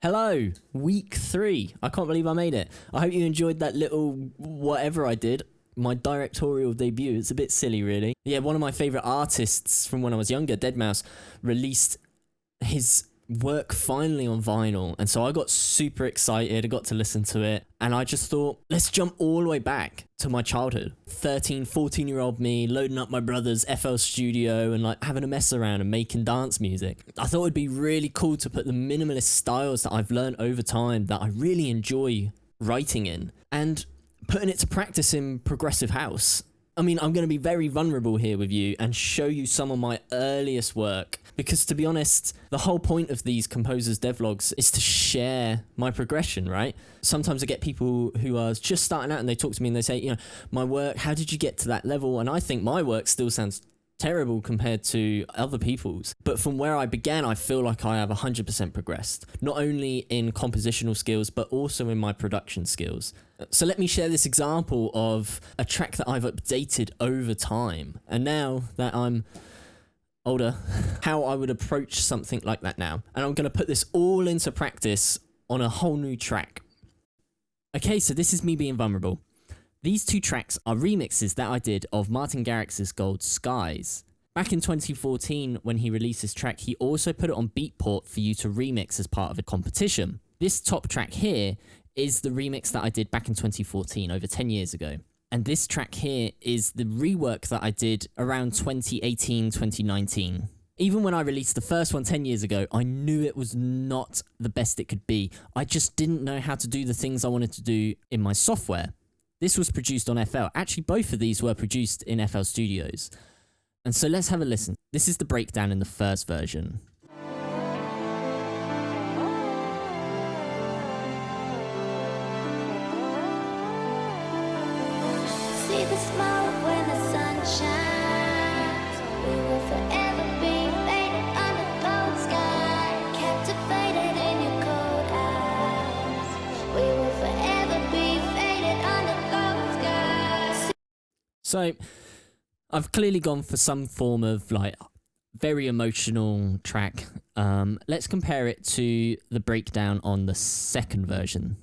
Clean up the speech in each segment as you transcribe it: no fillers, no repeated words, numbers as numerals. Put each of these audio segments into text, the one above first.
Hello, week 3. I can't believe I made it. I hope you enjoyed that little whatever I did. My directorial debut. It's a bit silly, really. Yeah, one of my favourite artists from when I was younger, Deadmau5, released his work finally on vinyl. And so I got super excited. I got to listen to it. And I just thought, let's jump all the way back to my childhood. 13, 14-year-old me, loading up my brother's FL Studio and like having a mess around and making dance music. I thought it'd be really cool to put the minimalist styles that I've learned over time that I really enjoy writing in and putting it to practice in progressive house. I mean, I'm going to be very vulnerable here with you and show you some of my earliest work because, to be honest, the whole point of these composers' devlogs is to share my progression, right? Sometimes I get people who are just starting out and they talk to me and they say, you know, my work, how did you get to that level? And I think my work still sounds terrible compared to other people's. But from where I began, I feel like I have 100% progressed, not only in compositional skills, but also in my production skills. So let me share this example of a track that I've updated over time. And now that I'm older, how I would approach something like that now. And I'm going to put this all into practice on a whole new track. Okay, so this is me being vulnerable. These two tracks are remixes that I did of Martin Garrix's Gold Skies. Back in 2014, when he released this track, he also put it on Beatport for you to remix as part of a competition. This top track here is the remix that I did back in 2014, over 10 years ago. And this track here is the rework that I did around 2018, 2019. Even when I released the first one 10 years ago, I knew it was not the best it could be. I just didn't know how to do the things I wanted to do in my software. This was produced on FL. Actually, both of these were produced in FL Studios. And so let's have a listen. This is the breakdown in the first version. See the smoke when the sun shines. We will forever be faded under cold sky, captivated in your cold eyes. We will forever be faded under cold skies. So I've clearly gone for some form of like very emotional track. Let's compare it to the breakdown on the second version.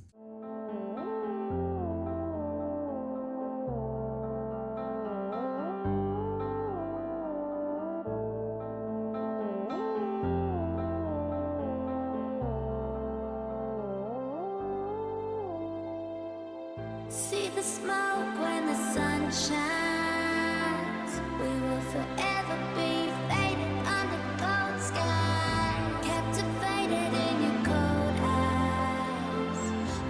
See the smoke when the sun shines. We will forever be faded under cold sky, captivated in your cold eyes.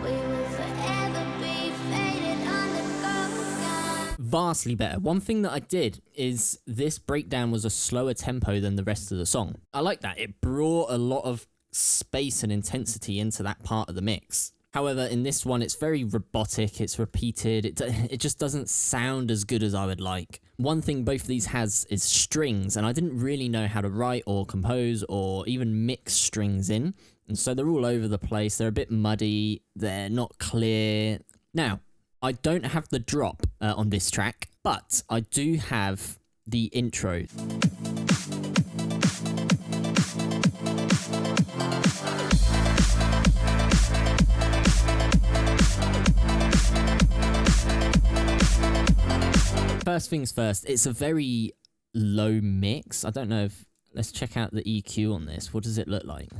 We will forever be faded under cold sky. Vastly better. One thing that I did is this breakdown was a slower tempo than the rest of the song. I like that. It brought a lot of space and intensity into that part of the mix. However, in this one, it's very robotic, it's repeated, it just doesn't sound as good as I would like. One thing both of these has is strings, and I didn't really know how to write or compose or even mix strings in. And so they're all over the place, they're a bit muddy, they're not clear. Now, I don't have the drop on this track, but I do have the intro. First things first, it's a very low mix. I don't know if... Let's check out the EQ on this. What does it look like?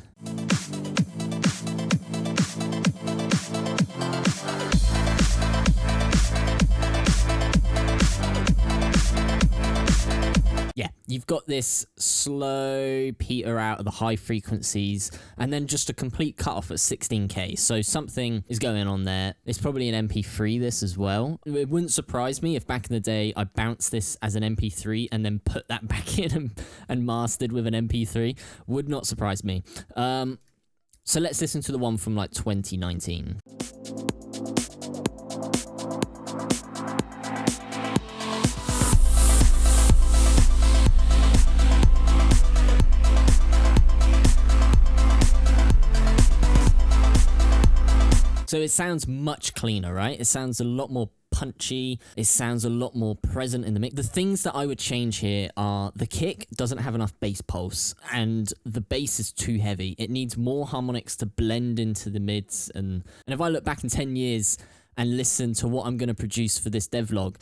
Yeah, you've got this slow peter out of the high frequencies and then just a complete cutoff at 16K. So something is going on there. It's probably an MP3 this as well. It wouldn't surprise me if back in the day I bounced this as an MP3 and then put that back in and mastered with an MP3. Would not surprise me. So let's listen to the one from like 2019. So it sounds much cleaner, right? It sounds a lot more punchy. It sounds a lot more present in the mix. The things that I would change here are the kick doesn't have enough bass pulse, and the bass is too heavy. It needs more harmonics to blend into the mids. And if I look back in 10 years and listen to what I'm going to produce for this devlog,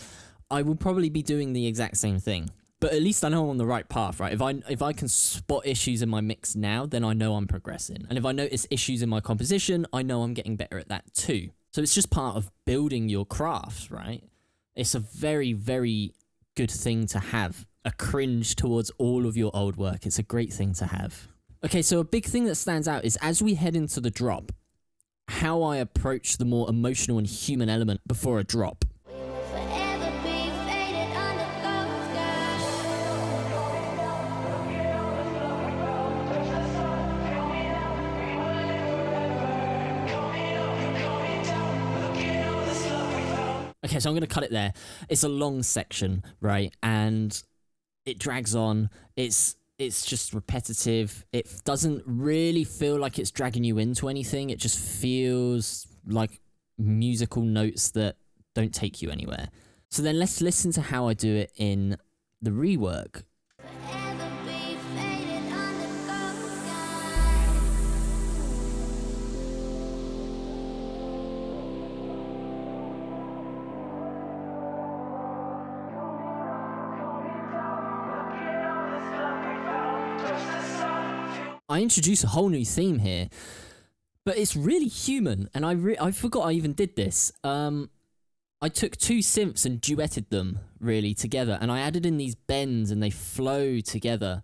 I will probably be doing the exact same thing. But at least I know I'm on the right path, right? If I can spot issues in my mix now, then I know I'm progressing. And if I notice issues in my composition, I know I'm getting better at that too. So it's just part of building your craft, right? It's a very, very good thing to have. A cringe towards all of your old work. It's a great thing to have. Okay, so a big thing that stands out is as we head into the drop, how I approach the more emotional and human element before a drop. Okay, so I'm going to cut it there. It's a long section, right? And it drags on. It's just repetitive. It doesn't really feel like it's dragging you into anything. It just feels like musical notes that don't take you anywhere. So then let's listen to how I do it in the rework. I introduce a whole new theme here, but it's really human, and I forgot I even did this. I took two synths and duetted them really together, and I added in these bends and they flow together.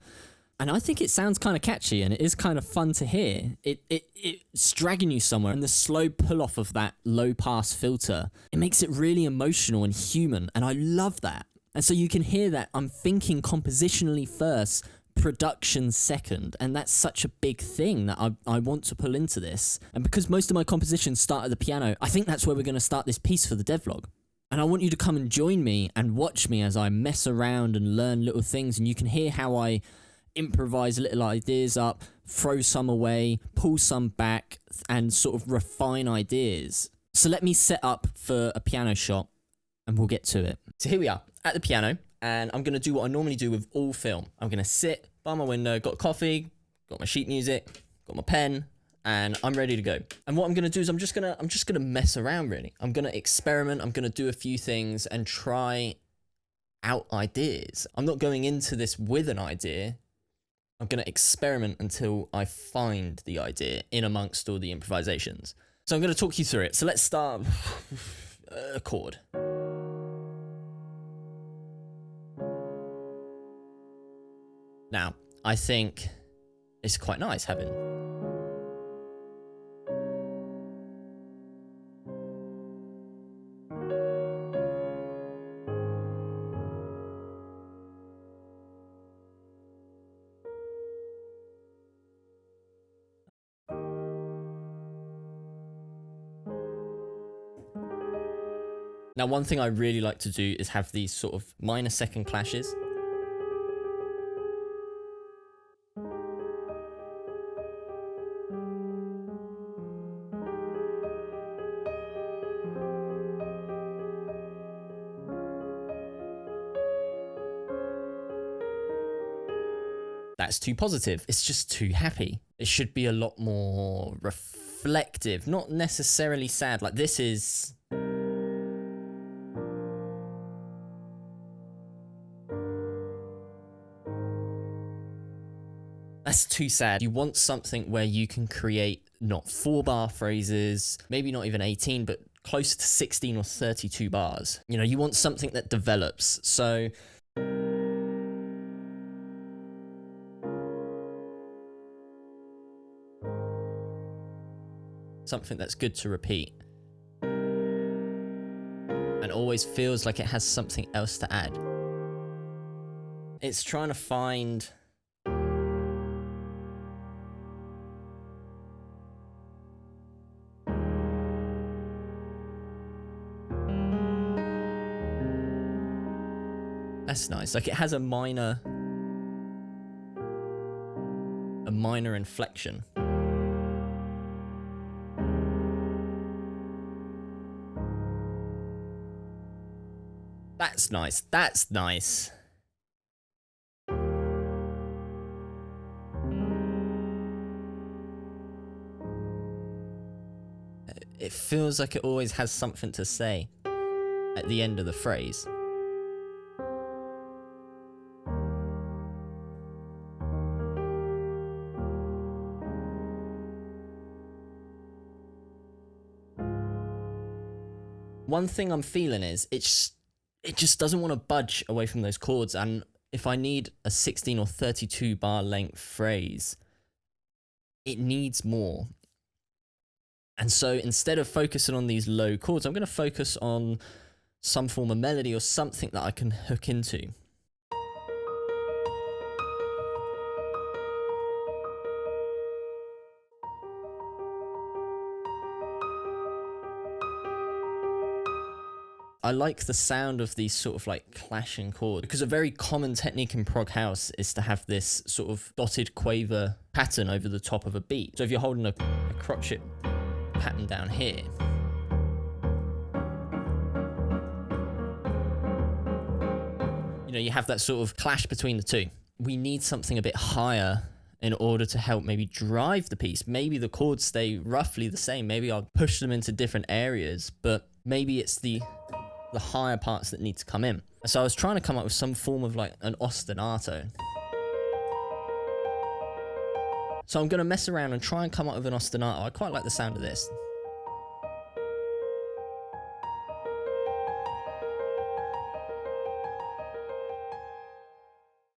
And I think it sounds kind of catchy, and it is kind of fun to hear. It's dragging you somewhere, and the slow pull off of that low pass filter, it makes it really emotional and human, and I love that. And so you can hear that I'm thinking compositionally first, production second, and that's such a big thing that I want to pull into this. And because most of my compositions start at the piano, I think that's where we're going to start this piece for the devlog. And I want you to come and join me and watch me as I mess around and learn little things, and you can hear how I improvise little ideas up, throw some away, pull some back, and sort of refine ideas. So let me set up for a piano shot and we'll get to it. So here we are at the piano, and I'm going to do what I normally do with all film. I'm going to sit by my window, got coffee, got my sheet music, got my pen, and I'm ready to go. And what I'm going to do is I'm just going to mess around really. I'm going to experiment, I'm going to do a few things and try out ideas. I'm not going into this with an idea. I'm going to experiment until I find the idea in amongst all the improvisations. So I'm going to talk you through it. So let's start a chord. Now, I think it's quite nice having. Now, one thing I really like to do is have these sort of minor second clashes. That's too positive. It's just too happy. It should be a lot more reflective, not necessarily sad. Like this is... That's too sad. You want something where you can create not 4-bar phrases, maybe not even 18, but close to 16 or 32 bars. You know, you want something that develops. So... something that's good to repeat and always feels like it has something else to add. It's trying to find that's nice. Like it has a minor inflection. That's nice. That's nice. It feels like it always has something to say at the end of the phrase. One thing I'm feeling is it just doesn't want to budge away from those chords, and if I need a 16 or 32 bar length phrase, it needs more. And so instead of focusing on these low chords, I'm going to focus on some form of melody or something that I can hook into. I like the sound of these sort of like clashing chords, because a very common technique in prog house is to have this sort of dotted quaver pattern over the top of a beat. So if you're holding a crotchet pattern down here, you know, you have that sort of clash between the two. We need something a bit higher in order to help maybe drive the piece. Maybe the chords stay roughly the same. Maybe I'll push them into different areas, but maybe it's the higher parts that need to come in. So I was trying to come up with some form of like an ostinato. So I'm going to mess around and try and come up with an ostinato. I quite like the sound of this.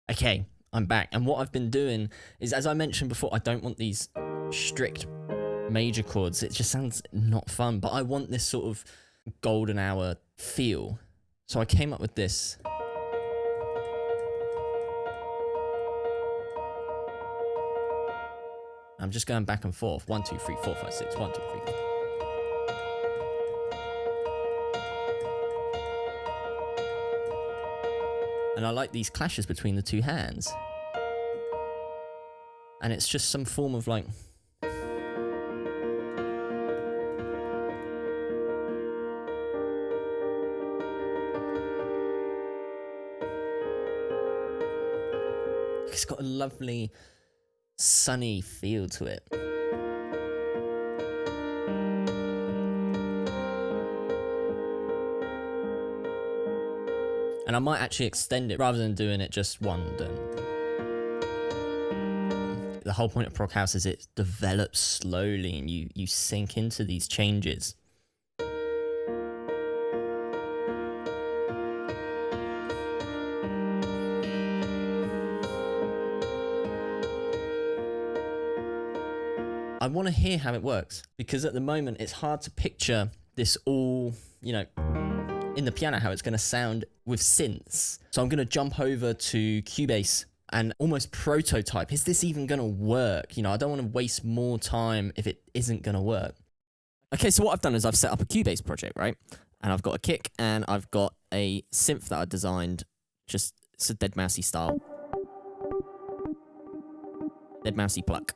Okay, I'm back. And what I've been doing is, as I mentioned before, I don't want these strict major chords. It just sounds not fun, but I want this sort of golden hour feel. So I came up with this. I'm just going back and forth. 1, 2, 3, 4, 5, 6. 1, 2, 3. And I like these clashes between the two hands. And it's just some form of like... It's got a lovely sunny feel to it. And I might actually extend it rather than doing it just one. The whole point of prog house is it develops slowly and you sink into these changes. I want to hear how it works, because at the moment it's hard to picture this all, you know, in the piano, how it's going to sound with synths. So I'm going to jump over to Cubase and almost prototype. Is this even going to work? You know, I don't want to waste more time if it isn't going to work. Okay, so what I've done is I've set up a Cubase project, right? And I've got a kick and I've got a synth that I designed. Just, it's a dead mousey style. Dead mousey pluck.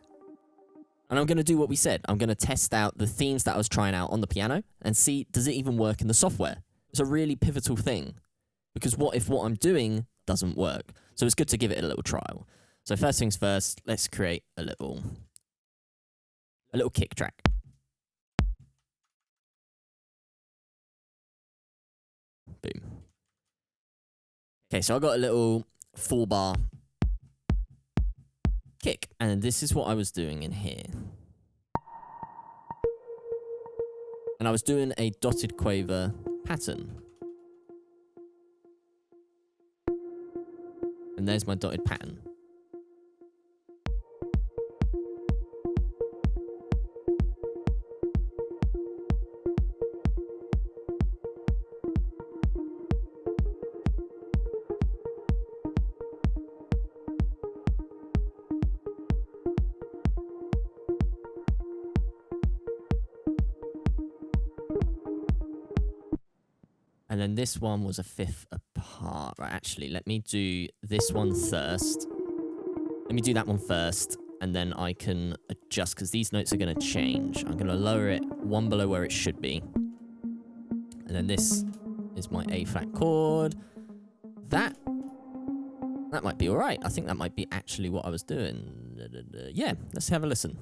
And I'm going to do what we said. I'm going to test out the themes that I was trying out on the piano and see, does it even work in the software? It's a really pivotal thing, because what if what I'm doing doesn't work? So it's good to give it a little trial. So first things first, let's create a little kick track. Boom. Okay, so I got a little 4-bar kick, and this is what I was doing in here. And I was doing a dotted quaver pattern. And there's my dotted pattern. And then this one was a 5th apart. Right, actually, let me do this one first. Let me do that one first, and then I can adjust, because these notes are going to change. I'm going to lower it one below where it should be. And then this is my A flat chord. That might be all right. I think that might be actually what I was doing. Yeah, let's have a listen.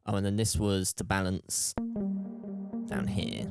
Oh, and then this was to balance down here.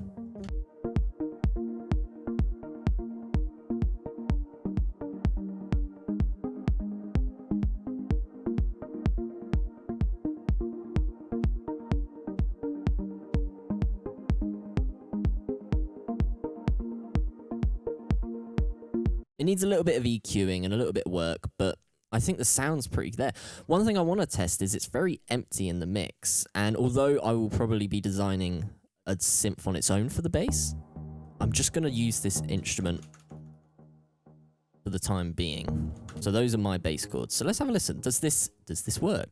It needs a little bit of EQing and a little bit of work, but I think the sound's pretty there. One thing I want to test is it's very empty in the mix, and although I will probably be designing a synth on its own for the bass, I'm just going to use this instrument for the time being. So those are my bass chords. So let's have a listen. Does this work?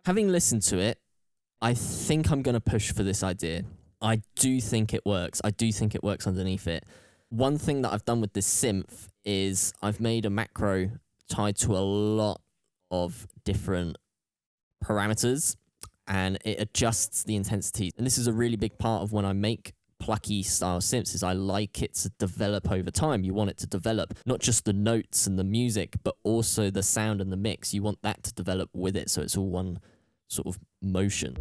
Having listened to it, I think I'm going to push for this idea. I do think it works. I do think it works underneath it. One thing that I've done with this synth is I've made a macro tied to a lot of different parameters, and it adjusts the intensity. And this is a really big part of when I make plucky style synths, is I like it to develop over time. You want it to develop not just the notes and the music, but also the sound and the mix. You want that to develop with it, so it's all one sort of motion.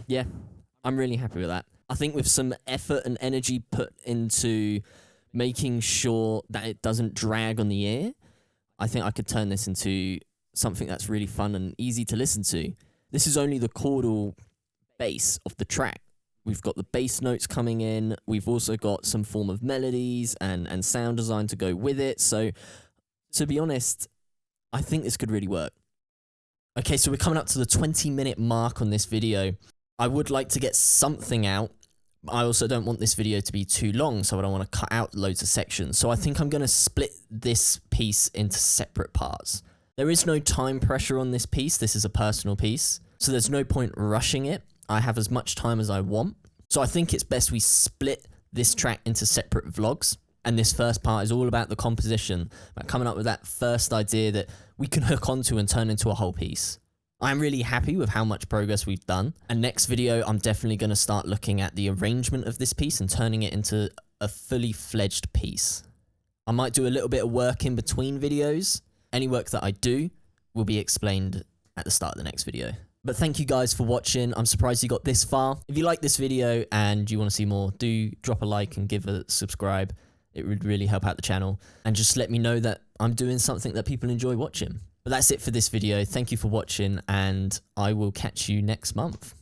Yeah, I'm really happy with that. I think with some effort and energy put into making sure that it doesn't drag on the ear, I think I could turn this into something that's really fun and easy to listen to. This is only the chordal bass of the track. We've got the bass notes coming in. We've also got some form of melodies and sound design to go with it. So, to be honest, I think this could really work. Okay, so we're coming up to the 20-minute mark on this video. I would like to get something out. I also don't want this video to be too long, so I don't want to cut out loads of sections. So I think I'm going to split this piece into separate parts. There is no time pressure on this piece. This is a personal piece, so there's no point rushing it. I have as much time as I want. So I think it's best we split this track into separate vlogs. And this first part is all about the composition, about coming up with that first idea that we can hook onto and turn into a whole piece. I'm really happy with how much progress we've done. And next video, I'm definitely going to start looking at the arrangement of this piece and turning it into a fully fledged piece. I might do a little bit of work in between videos. Any work that I do will be explained at the start of the next video. But thank you guys for watching. I'm surprised you got this far. If you like this video and you want to see more, do drop a like and give a subscribe. It would really help out the channel. And just let me know that I'm doing something that people enjoy watching. But that's it for this video. Thank you for watching, and I will catch you next month.